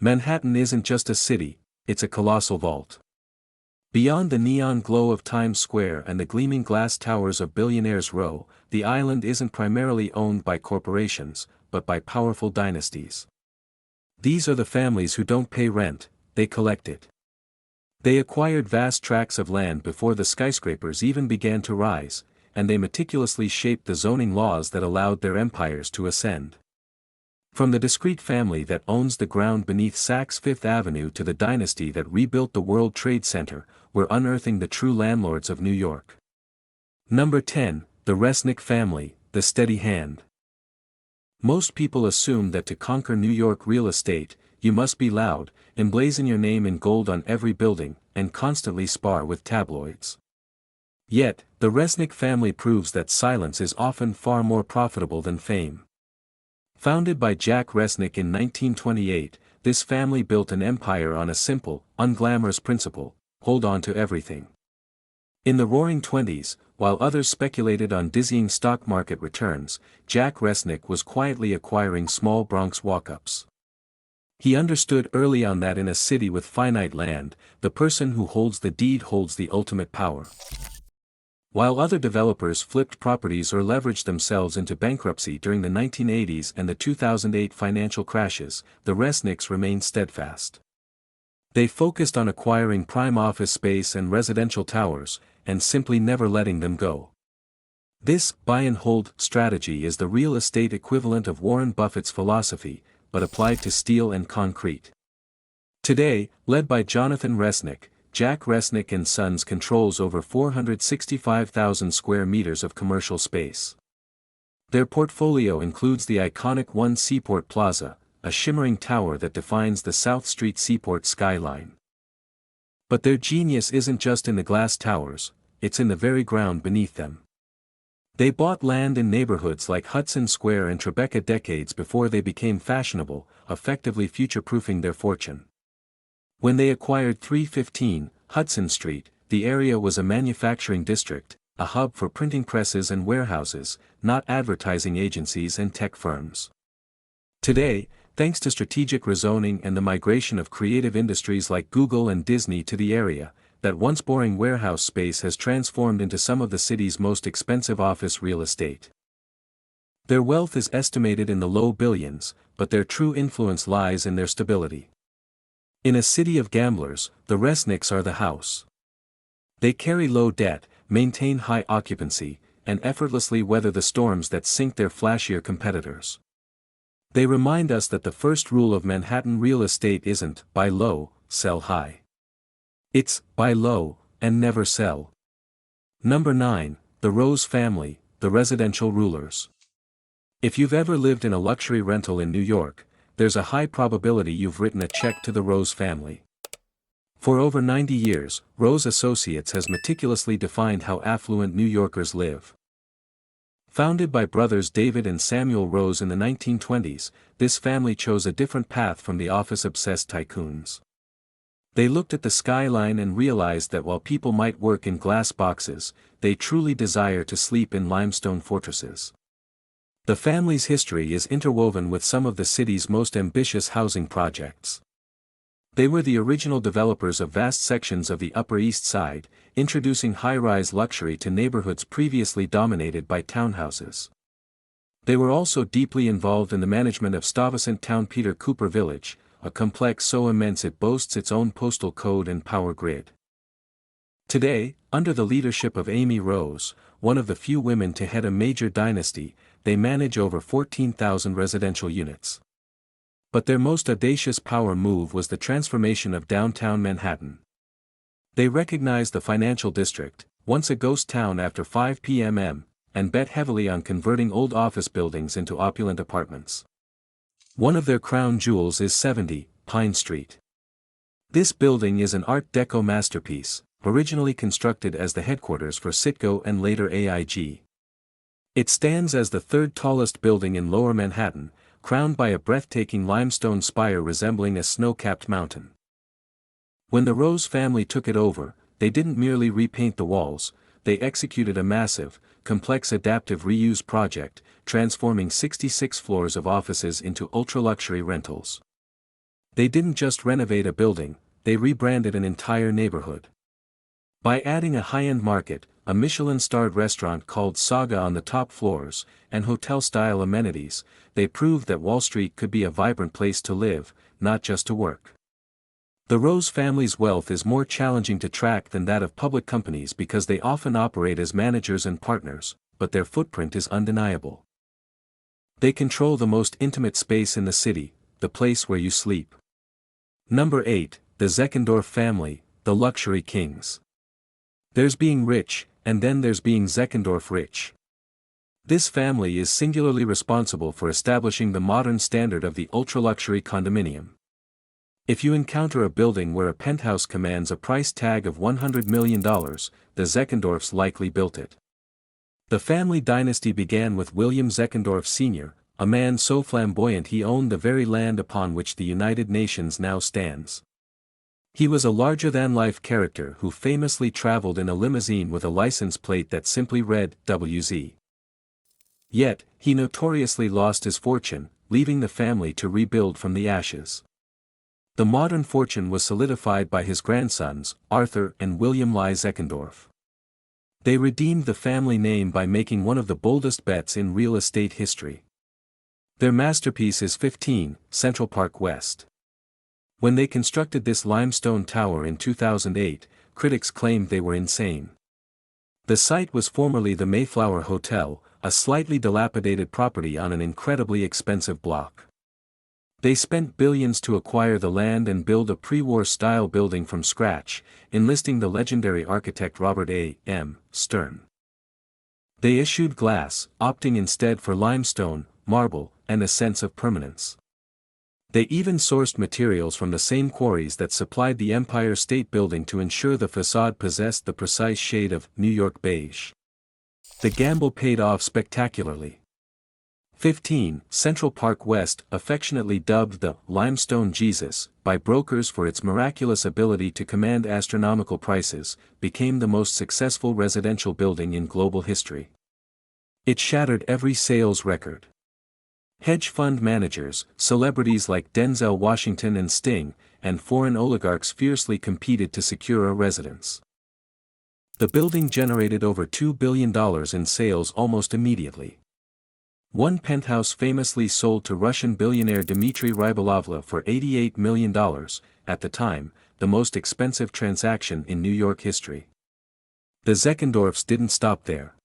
Manhattan isn't just a city, it's a colossal vault. Beyond the neon glow of Times Square and the gleaming glass towers of Billionaires Row, the island isn't primarily owned by corporations, but by powerful dynasties. These are the families who don't pay rent, they collect it. They acquired vast tracts of land before the skyscrapers even began to rise, and they meticulously shaped the zoning laws that allowed their empires to ascend. From the discreet family that owns the ground beneath Saks Fifth Avenue to the dynasty that rebuilt the World Trade Center, we're unearthing the true landlords of New York. Number 10, the Resnick Family, the steady hand. Most people assume that to conquer New York real estate, you must be loud, emblazon your name in gold on every building, and constantly spar with tabloids. Yet, the Resnick family proves that silence is often far more profitable than fame. Founded by Jack Resnick in 1928, this family built an empire on a simple, unglamorous principle: hold on to everything. In the Roaring Twenties, while others speculated on dizzying stock market returns, Jack Resnick was quietly acquiring small Bronx walk-ups. He understood early on that in a city with finite land, the person who holds the deed holds the ultimate power. While other developers flipped properties or leveraged themselves into bankruptcy during the 1980s and the 2008 financial crashes, the Resnicks remained steadfast. They focused on acquiring prime office space and residential towers, and simply never letting them go. This buy-and-hold strategy is the real estate equivalent of Warren Buffett's philosophy, but applied to steel and concrete. Today, led by Jonathan Resnick, Jack Resnick and Sons controls over 465,000 square meters of commercial space. Their portfolio includes the iconic One Seaport Plaza, a shimmering tower that defines the South Street Seaport skyline. But their genius isn't just in the glass towers, it's in the very ground beneath them. They bought land in neighborhoods like Hudson Square and Tribeca decades before they became fashionable, effectively future-proofing their fortune. When they acquired 315 Hudson Street, the area was a manufacturing district, a hub for printing presses and warehouses, not advertising agencies and tech firms. Today, thanks to strategic rezoning and the migration of creative industries like Google and Disney to the area, that once boring warehouse space has transformed into some of the city's most expensive office real estate. Their wealth is estimated in the low billions, but their true influence lies in their stability. In a city of gamblers, the Resnicks are the house. They carry low debt, maintain high occupancy, and effortlessly weather the storms that sink their flashier competitors. They remind us that the first rule of Manhattan real estate isn't buy low, sell high. It's buy low, and never sell. Number 9, the Rose Family, the residential rulers. If you've ever lived in a luxury rental in New York, there's a high probability you've written a check to the Rose family. For over 90 years, Rose Associates has meticulously defined how affluent New Yorkers live. Founded by brothers David and Samuel Rose in the 1920s, this family chose a different path from the office-obsessed tycoons. They looked at the skyline and realized that while people might work in glass boxes, they truly desire to sleep in limestone fortresses. The family's history is interwoven with some of the city's most ambitious housing projects. They were the original developers of vast sections of the Upper East Side, introducing high-rise luxury to neighborhoods previously dominated by townhouses. They were also deeply involved in the management of Stuyvesant Town Peter Cooper Village, a complex so immense it boasts its own postal code and power grid. Today, under the leadership of Amy Rose, one of the few women to head a major dynasty, they manage over 14,000 residential units. But their most audacious power move was the transformation of downtown Manhattan. They recognized the financial district, once a ghost town after 5 p.m., and bet heavily on converting old office buildings into opulent apartments. One of their crown jewels is 70 Pine Street. This building is an Art Deco masterpiece, originally constructed as the headquarters for Citgo and later AIG. It stands as the third tallest building in Lower Manhattan, crowned by a breathtaking limestone spire resembling a snow-capped mountain. When the Rose family took it over, they didn't merely repaint the walls, they executed a massive, complex adaptive reuse project, transforming 66 floors of offices into ultra-luxury rentals. They didn't just renovate a building, they rebranded an entire neighborhood. By adding a high-end market, a Michelin-starred restaurant called Saga on the top floors, and hotel-style amenities, they proved that Wall Street could be a vibrant place to live, not just to work. The Rose family's wealth is more challenging to track than that of public companies because they often operate as managers and partners, but their footprint is undeniable. They control the most intimate space in the city, the place where you sleep. Number 8, the Zeckendorf family, the luxury kings. There's being rich, and then there's being Zeckendorf rich. This family is singularly responsible for establishing the modern standard of the ultra-luxury condominium. If you encounter a building where a penthouse commands a price tag of $100 million, the Zeckendorfs likely built it. The family dynasty began with William Zeckendorf Sr., a man so flamboyant he owned the very land upon which the United Nations now stands. He was a larger-than-life character who famously traveled in a limousine with a license plate that simply read, WZ. Yet, he notoriously lost his fortune, leaving the family to rebuild from the ashes. The modern fortune was solidified by his grandsons, Arthur and William Lie Zeckendorf. They redeemed the family name by making one of the boldest bets in real estate history. Their masterpiece is 15, Central Park West. When they constructed this limestone tower in 2008, critics claimed they were insane. The site was formerly the Mayflower Hotel, a slightly dilapidated property on an incredibly expensive block. They spent billions to acquire the land and build a pre-war style building from scratch, enlisting the legendary architect Robert A. M. Stern. They eschewed glass, opting instead for limestone, marble, and a sense of permanence. They even sourced materials from the same quarries that supplied the Empire State Building to ensure the facade possessed the precise shade of New York beige. The gamble paid off spectacularly. 15. Central Park West, affectionately dubbed the Limestone Jesus by brokers for its miraculous ability to command astronomical prices, became the most successful residential building in global history. It shattered every sales record. Hedge fund managers, celebrities like Denzel Washington and Sting, and foreign oligarchs fiercely competed to secure a residence. The building generated over $2 billion in sales almost immediately. One penthouse famously sold to Russian billionaire Dmitry Rybolovla for $88 million, at the time, the most expensive transaction in New York history. The Zeckendorfs didn't stop there.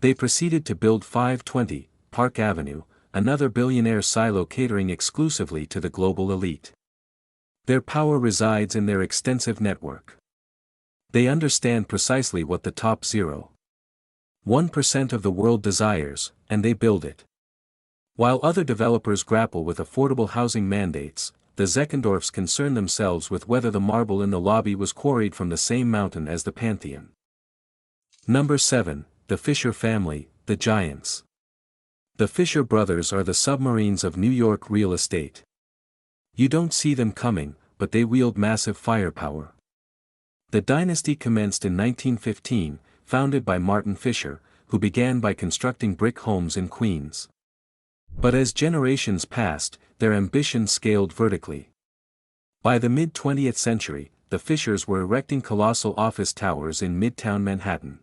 They proceeded to build 520, Park Avenue, another billionaire silo catering exclusively to the global elite. Their power resides in their extensive network. They understand precisely what the top 0.1% of the world desires, and they build it. While other developers grapple with affordable housing mandates, the Zeckendorfs concern themselves with whether the marble in the lobby was quarried from the same mountain as the Pantheon. Number 7, the Fisher family, the giants. The Fisher brothers are the submarines of New York real estate. You don't see them coming, but they wield massive firepower. The dynasty commenced in 1915, founded by Martin Fisher, who began by constructing brick homes in Queens. But as generations passed, their ambition scaled vertically. By the mid-20th century, the Fishers were erecting colossal office towers in Midtown Manhattan.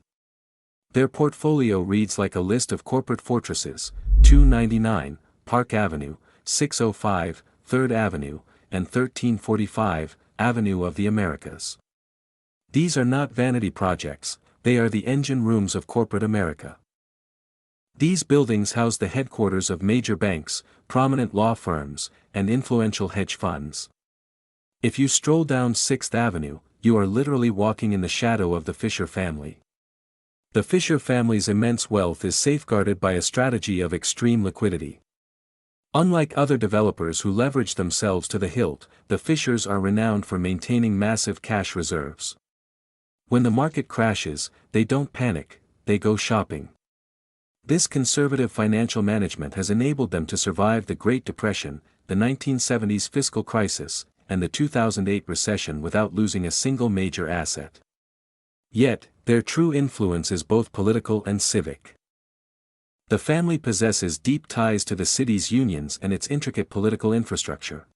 Their portfolio reads like a list of corporate fortresses: 299, Park Avenue, 605, 3rd Avenue, and 1345, Avenue of the Americas. These are not vanity projects, they are the engine rooms of corporate America. These buildings house the headquarters of major banks, prominent law firms, and influential hedge funds. If you stroll down 6th Avenue, you are literally walking in the shadow of the Fisher family. The Fisher family's immense wealth is safeguarded by a strategy of extreme liquidity. Unlike other developers who leverage themselves to the hilt, the Fishers are renowned for maintaining massive cash reserves. When the market crashes, they don't panic, they go shopping. This conservative financial management has enabled them to survive the Great Depression, the 1970s fiscal crisis, and the 2008 recession without losing a single major asset. Yet, their true influence is both political and civic. The family possesses deep ties to the city's unions and its intricate political infrastructure.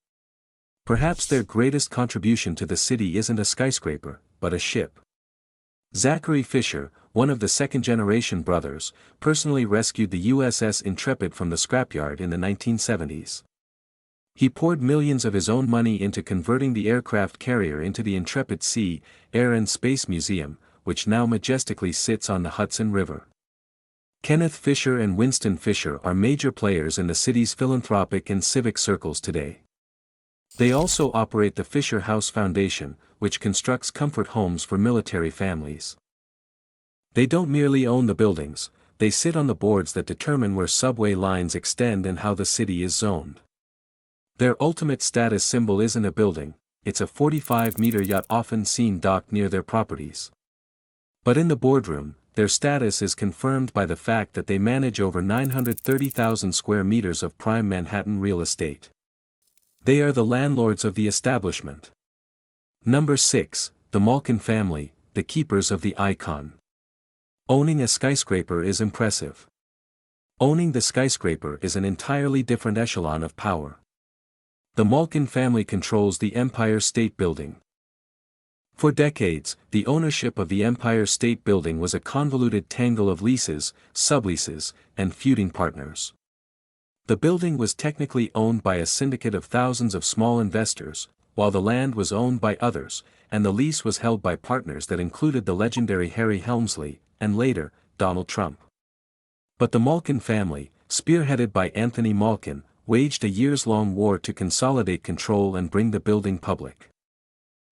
Perhaps their greatest contribution to the city isn't a skyscraper, but a ship. Zachary Fisher, one of the second-generation brothers, personally rescued the USS Intrepid from the scrapyard in the 1970s. He poured millions of his own money into converting the aircraft carrier into the Intrepid Sea, Air and Space Museum, which now majestically sits on the Hudson River. Kenneth Fisher and Winston Fisher are major players in the city's philanthropic and civic circles today. They also operate the Fisher House Foundation, which constructs comfort homes for military families. They don't merely own the buildings, they sit on the boards that determine where subway lines extend and how the city is zoned. Their ultimate status symbol isn't a building, it's a 45-meter yacht often seen docked near their properties. But in the boardroom, their status is confirmed by the fact that they manage over 930,000 square meters of prime Manhattan real estate. They are the landlords of the establishment. Number 6, the Malkin family, the keepers of the icon. Owning a skyscraper is impressive. Owning the skyscraper is an entirely different echelon of power. The Malkin family controls the Empire State Building. For decades, the ownership of the Empire State Building was a convoluted tangle of leases, subleases, and feuding partners. The building was technically owned by a syndicate of thousands of small investors, while the land was owned by others, and the lease was held by partners that included the legendary Harry Helmsley, and later, Donald Trump. But the Malkin family, spearheaded by Anthony Malkin, waged a years-long war to consolidate control and bring the building public.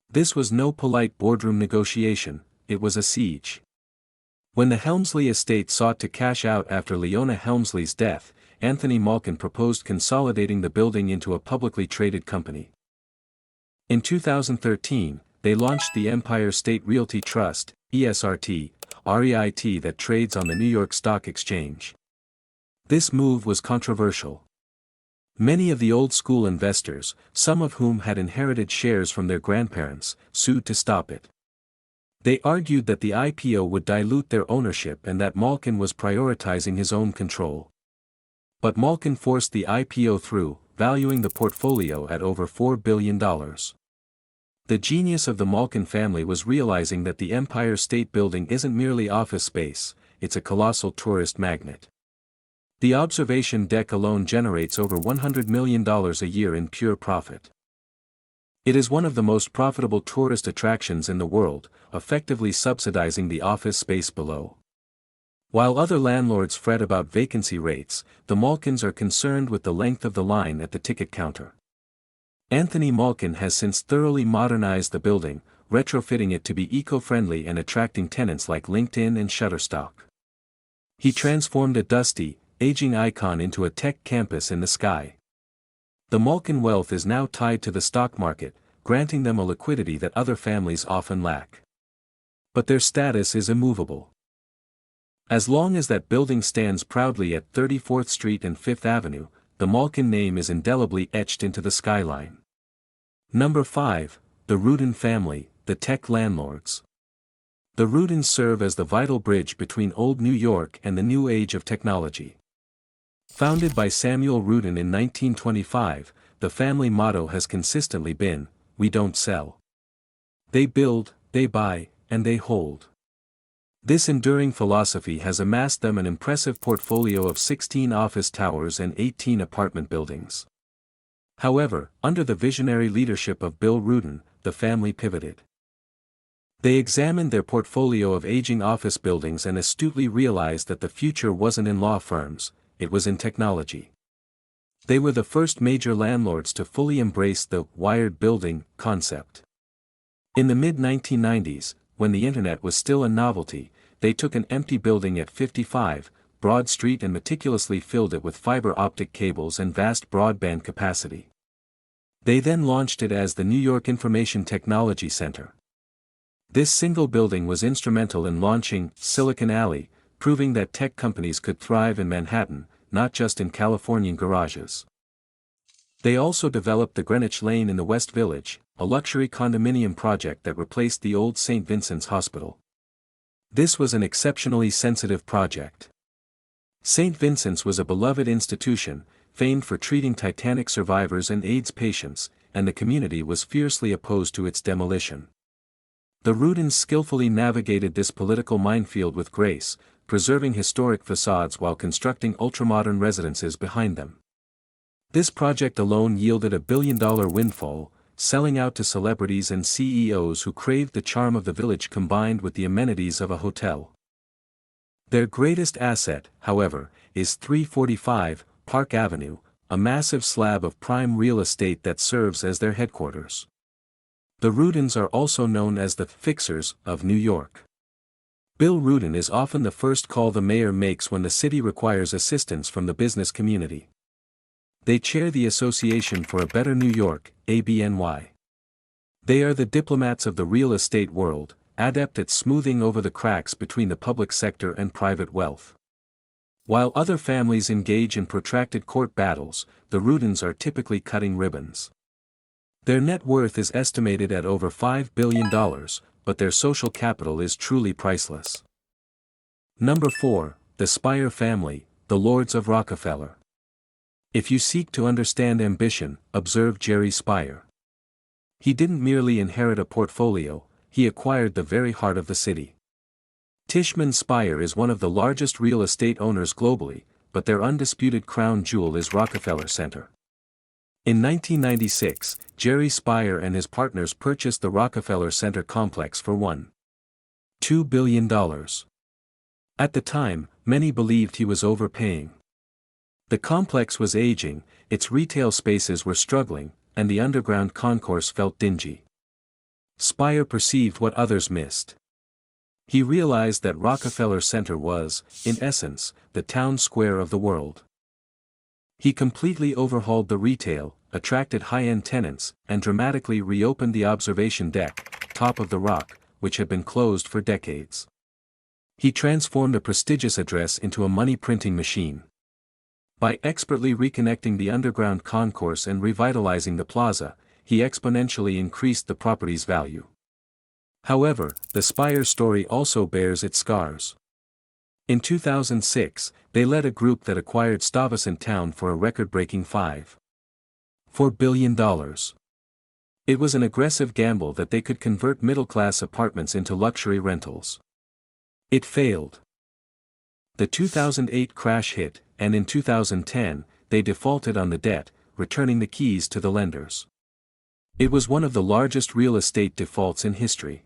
This was no polite boardroom negotiation, it was a siege. When the Helmsley estate sought to cash out after Leona Helmsley's death, Anthony Malkin proposed consolidating the building into a publicly traded company. In 2013, they launched the Empire State Realty Trust, ESRT, REIT that trades on the New York Stock Exchange. This move was controversial. Many of the old-school investors, some of whom had inherited shares from their grandparents, sued to stop it. They argued that the IPO would dilute their ownership and that Malkin was prioritizing his own control. But Malkin forced the IPO through, valuing the portfolio at over $4 billion. The genius of the Malkin family was realizing that the Empire State Building isn't merely office space, it's a colossal tourist magnet. The observation deck alone generates over $100 million a year in pure profit. It is one of the most profitable tourist attractions in the world, effectively subsidizing the office space below. While other landlords fret about vacancy rates, the Malkins are concerned with the length of the line at the ticket counter. Anthony Malkin has since thoroughly modernized the building, retrofitting it to be eco-friendly and attracting tenants like LinkedIn and Shutterstock. He transformed a dusty, aging icon into a tech campus in the sky. The Malkin wealth is now tied to the stock market, granting them a liquidity that other families often lack. But their status is immovable. As long as that building stands proudly at 34th Street and 5th Avenue, the Malkin name is indelibly etched into the skyline. Number 5, the Rudin family, the tech landlords. The Rudins serve as the vital bridge between old New York and the new age of technology. Founded by Samuel Rudin in 1925, the family motto has consistently been, "We don't sell. They build, they buy, and they hold." This enduring philosophy has amassed them an impressive portfolio of 16 office towers and 18 apartment buildings. However, under the visionary leadership of Bill Rudin, the family pivoted. They examined their portfolio of aging office buildings and astutely realized that the future wasn't in law firms, it was in technology. They were the first major landlords to fully embrace the wired building concept. In the mid-1990s, when the internet was still a novelty, they took an empty building at 55 Broad Street and meticulously filled it with fiber optic cables and vast broadband capacity. They then launched it as the New York Information Technology Center. This single building was instrumental in launching Silicon Alley, proving that tech companies could thrive in Manhattan, not just in Californian garages. They also developed the Greenwich Lane in the West Village, a luxury condominium project that replaced the old St. Vincent's Hospital. This was an exceptionally sensitive project. St. Vincent's was a beloved institution, famed for treating Titanic survivors and AIDS patients, and the community was fiercely opposed to its demolition. The Rudins skillfully navigated this political minefield with grace, preserving historic facades while constructing ultramodern residences behind them. This project alone yielded $1 billion windfall, selling out to celebrities and CEOs who craved the charm of the village combined with the amenities of a hotel. Their greatest asset, however, is 345 Park Avenue, a massive slab of prime real estate that serves as their headquarters. The Rudins are also known as the Fixers of New York. Bill Rudin is often the first call the mayor makes when the city requires assistance from the business community. They chair the Association for a Better New York, ABNY. They are the diplomats of the real estate world, adept at smoothing over the cracks between the public sector and private wealth. While other families engage in protracted court battles, the Rudins are typically cutting ribbons. Their net worth is estimated at over $5 billion, but their social capital is truly priceless. Number 4, the Spire family, the Lords of Rockefeller. If you seek to understand ambition, observe Jerry Spire. He didn't merely inherit a portfolio, he acquired the very heart of the city. Tishman Speyer is one of the largest real estate owners globally, but their undisputed crown jewel is Rockefeller Center. In 1996, Jerry Spire and his partners purchased the Rockefeller Center complex for $1.2 billion. At the time, many believed he was overpaying. The complex was aging, its retail spaces were struggling, and the underground concourse felt dingy. Spire perceived what others missed. He realized that Rockefeller Center was, in essence, the town square of the world. He completely overhauled the retail, attracted high-end tenants, and dramatically reopened the observation deck, top of the Rock, which had been closed for decades. He transformed a prestigious address into a money-printing machine. By expertly reconnecting the underground concourse and revitalizing the plaza, he exponentially increased the property's value. However, the Spire story also bears its scars. In 2006, they led a group that acquired Stuyvesant Town for a record-breaking $5.4 billion. It was an aggressive gamble that they could convert middle-class apartments into luxury rentals. It failed. The 2008 crash hit, and in 2010, they defaulted on the debt, returning the keys to the lenders. It was one of the largest real estate defaults in history.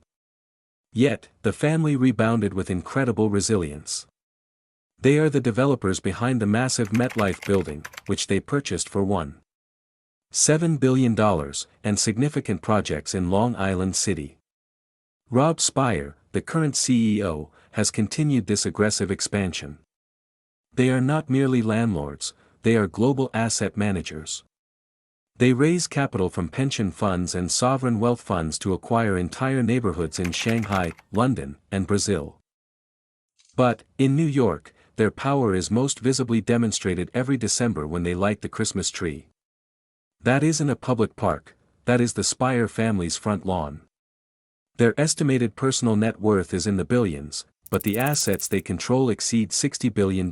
Yet, the family rebounded with incredible resilience. They are the developers behind the massive MetLife building, which they purchased for $1.7 billion, and significant projects in Long Island City. Rob Spire, the current CEO, has continued this aggressive expansion. They are not merely landlords, they are global asset managers. They raise capital from pension funds and sovereign wealth funds to acquire entire neighborhoods in Shanghai, London, and Brazil. But, in New York, their power is most visibly demonstrated every December when they light the Christmas tree. That isn't a public park, that is the Spire family's front lawn. Their estimated personal net worth is in the billions, but the assets they control exceed $60 billion.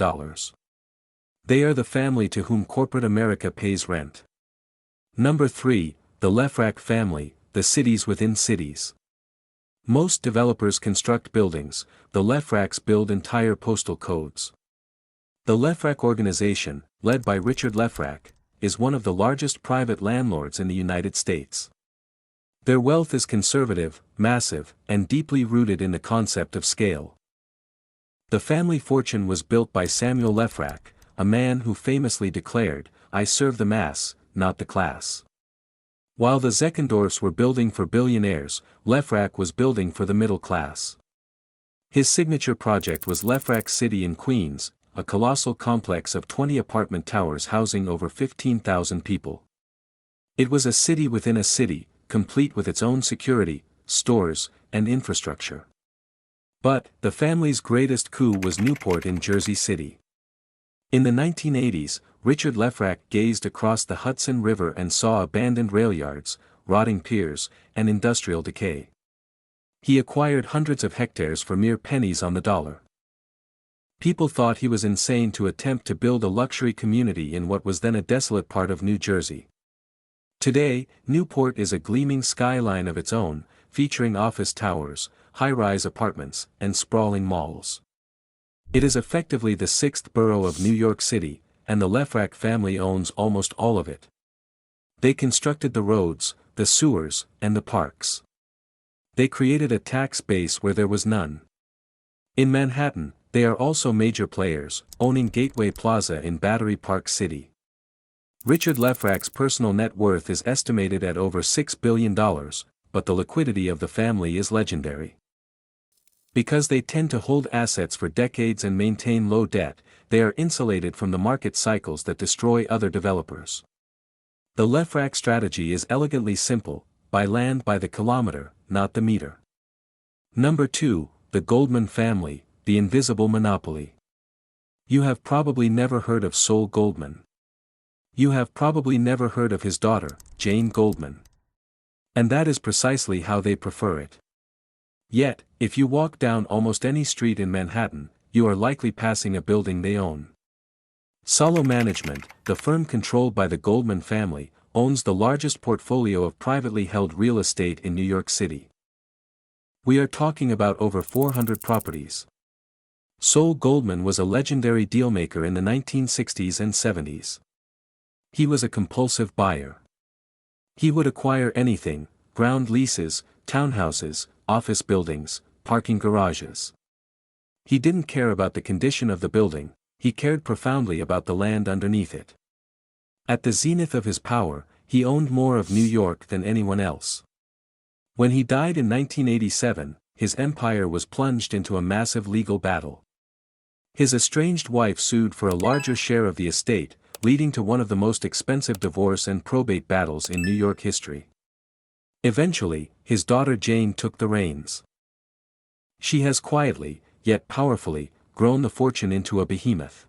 They are the family to whom corporate America pays rent. Number 3, the Lefrak family, the cities within cities. Most developers construct buildings, the Lefraks build entire postal codes. The Lefrak organization, led by Richard Lefrak, is one of the largest private landlords in the United States. Their wealth is conservative, massive, and deeply rooted in the concept of scale. The family fortune was built by Samuel Lefrak, a man who famously declared, "I serve the mass, not the class." While the Zeckendorfs were building for billionaires, Lefrak was building for the middle class. His signature project was Lefrak City in Queens, a colossal complex of 20 apartment towers housing over 15,000 people. It was a city within a city, complete with its own security, stores, and infrastructure. But, the family's greatest coup was Newport in Jersey City. In the 1980s, Richard Lefrak gazed across the Hudson River and saw abandoned rail yards, rotting piers, and industrial decay. He acquired hundreds of hectares for mere pennies on the dollar. People thought he was insane to attempt to build a luxury community in what was then a desolate part of New Jersey. Today, Newport is a gleaming skyline of its own, featuring office towers, high-rise apartments, and sprawling malls. It is effectively the sixth borough of New York City, and the Resnick family owns almost all of it. They constructed the roads, the sewers, and the parks. They created a tax base where there was none. In Manhattan, they are also major players, owning Gateway Plaza in Battery Park City. Richard Resnick's personal net worth is estimated at over $6 billion, but the liquidity of the family is legendary. Because they tend to hold assets for decades and maintain low debt, they are insulated from the market cycles that destroy other developers. The Resnick strategy is elegantly simple: buy land by the kilometer, not the meter. Number 2, the Goldman family, the invisible monopoly. You have probably never heard of Sol Goldman. You have probably never heard of his daughter, Jane Goldman. And that is precisely how they prefer it. Yet, if you walk down almost any street in Manhattan, you are likely passing a building they own. Solo Management, the firm controlled by the Goldman family, owns the largest portfolio of privately held real estate in New York City. We are talking about over 400 properties. Sol Goldman was a legendary dealmaker in the 1960s and 70s. He was a compulsive buyer. He would acquire anything: ground leases, townhouses, office buildings, parking garages. He didn't care about the condition of the building, he cared profoundly about the land underneath it. At the zenith of his power, he owned more of New York than anyone else. When he died in 1987, his empire was plunged into a massive legal battle. His estranged wife sued for a larger share of the estate, leading to one of the most expensive divorce and probate battles in New York history. Eventually, his daughter Jane took the reins. She has quietly, yet powerfully, grown the fortune into a behemoth.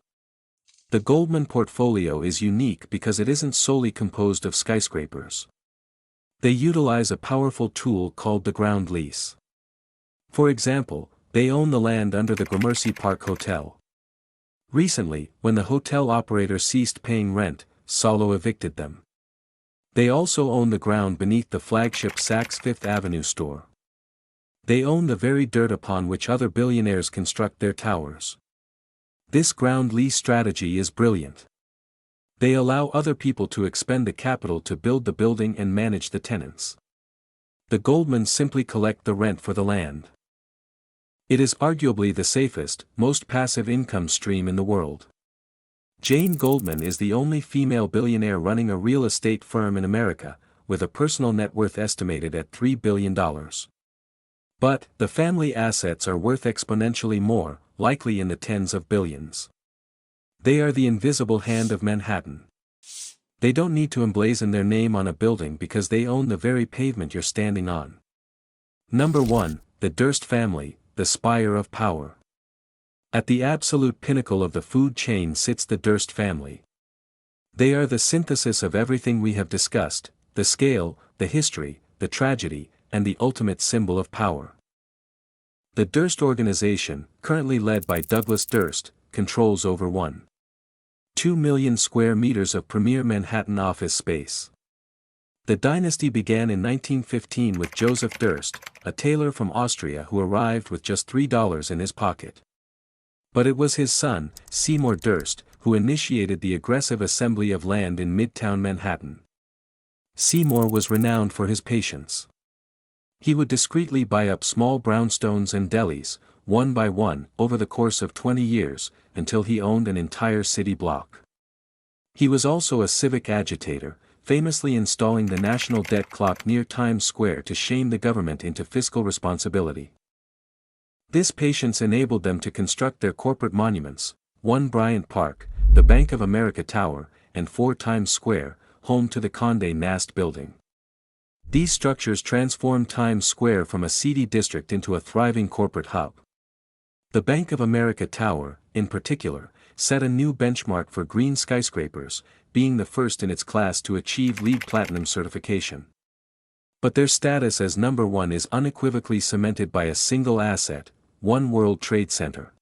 The Goldman portfolio is unique because it isn't solely composed of skyscrapers. They utilize a powerful tool called the ground lease. For example, they own the land under the Gramercy Park Hotel. Recently, when the hotel operator ceased paying rent, Solo evicted them. They also own the ground beneath the flagship Saks Fifth Avenue store. They own the very dirt upon which other billionaires construct their towers. This ground lease strategy is brilliant. They allow other people to expend the capital to build the building and manage the tenants. The Goldmans simply collect the rent for the land. It is arguably the safest, most passive income stream in the world. Jane Goldman is the only female billionaire running a real estate firm in America, with a personal net worth estimated at $3 billion. But, the family assets are worth exponentially more, likely in the tens of billions. They are the invisible hand of Manhattan. They don't need to emblazon their name on a building because they own the very pavement you're standing on. Number 1, the Durst family, the spire of power. At the absolute pinnacle of the food chain sits the Durst family. They are the synthesis of everything we have discussed: the scale, the history, the tragedy, and the ultimate symbol of power. The Durst organization, currently led by Douglas Durst, controls over 1.2 million square meters of premier Manhattan office space. The dynasty began in 1915 with Joseph Durst, a tailor from Austria who arrived with just $3 in his pocket. But it was his son, Seymour Durst, who initiated the aggressive assembly of land in Midtown Manhattan. Seymour was renowned for his patience. He would discreetly buy up small brownstones and delis, one by one, over the course of 20 years, until he owned an entire city block. He was also a civic agitator, famously installing the national debt clock near Times Square to shame the government into fiscal responsibility. This patience enabled them to construct their corporate monuments: 1 Bryant Park, the Bank of America Tower, and 4 Times Square, home to the Condé Nast building. These structures transformed Times Square from a seedy district into a thriving corporate hub. The Bank of America Tower, in particular, set a new benchmark for green skyscrapers, being the first in its class to achieve LEED Platinum certification. But their status as number 1 is unequivocally cemented by a single asset: One World Trade Center.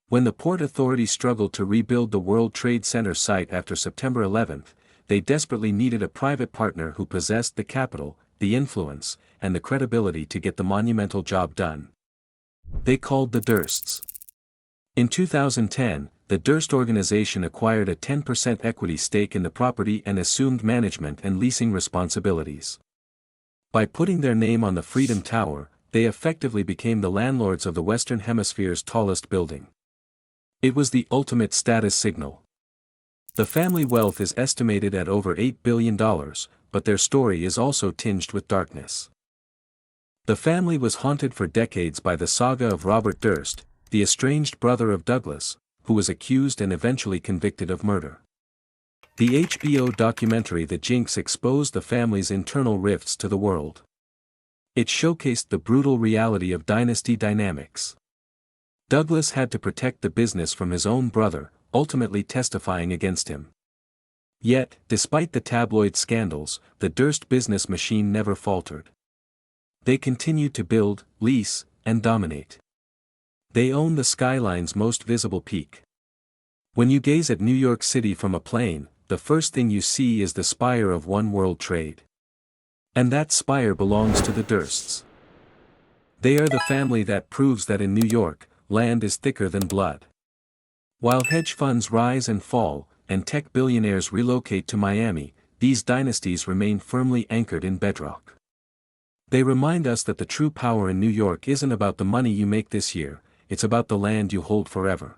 When the Port Authority struggled to rebuild the World Trade Center site after September 11, they desperately needed a private partner who possessed the capital, the influence, and the credibility to get the monumental job done. They called the Dursts. In 2010, the Durst organization acquired a 10% equity stake in the property and assumed management and leasing responsibilities. By putting their name on the Freedom Tower, they effectively became the landlords of the Western Hemisphere's tallest building. It was the ultimate status signal. The family wealth is estimated at over $8 billion, but their story is also tinged with darkness. The family was haunted for decades by the saga of Robert Durst, the estranged brother of Douglas, who was accused and eventually convicted of murder. The HBO documentary The Jinx exposed the family's internal rifts to the world. It showcased the brutal reality of dynasty dynamics. Douglas had to protect the business from his own brother, ultimately testifying against him. Yet, despite the tabloid scandals, the Durst business machine never faltered. They continued to build, lease, and dominate. They own the skyline's most visible peak. When you gaze at New York City from a plane, the first thing you see is the spire of One World Trade. And that spire belongs to the Dursts. They are the family that proves that in New York, land is thicker than blood. While hedge funds rise and fall, and tech billionaires relocate to Miami, these dynasties remain firmly anchored in bedrock. They remind us that the true power in New York isn't about the money you make this year, it's about the land you hold forever.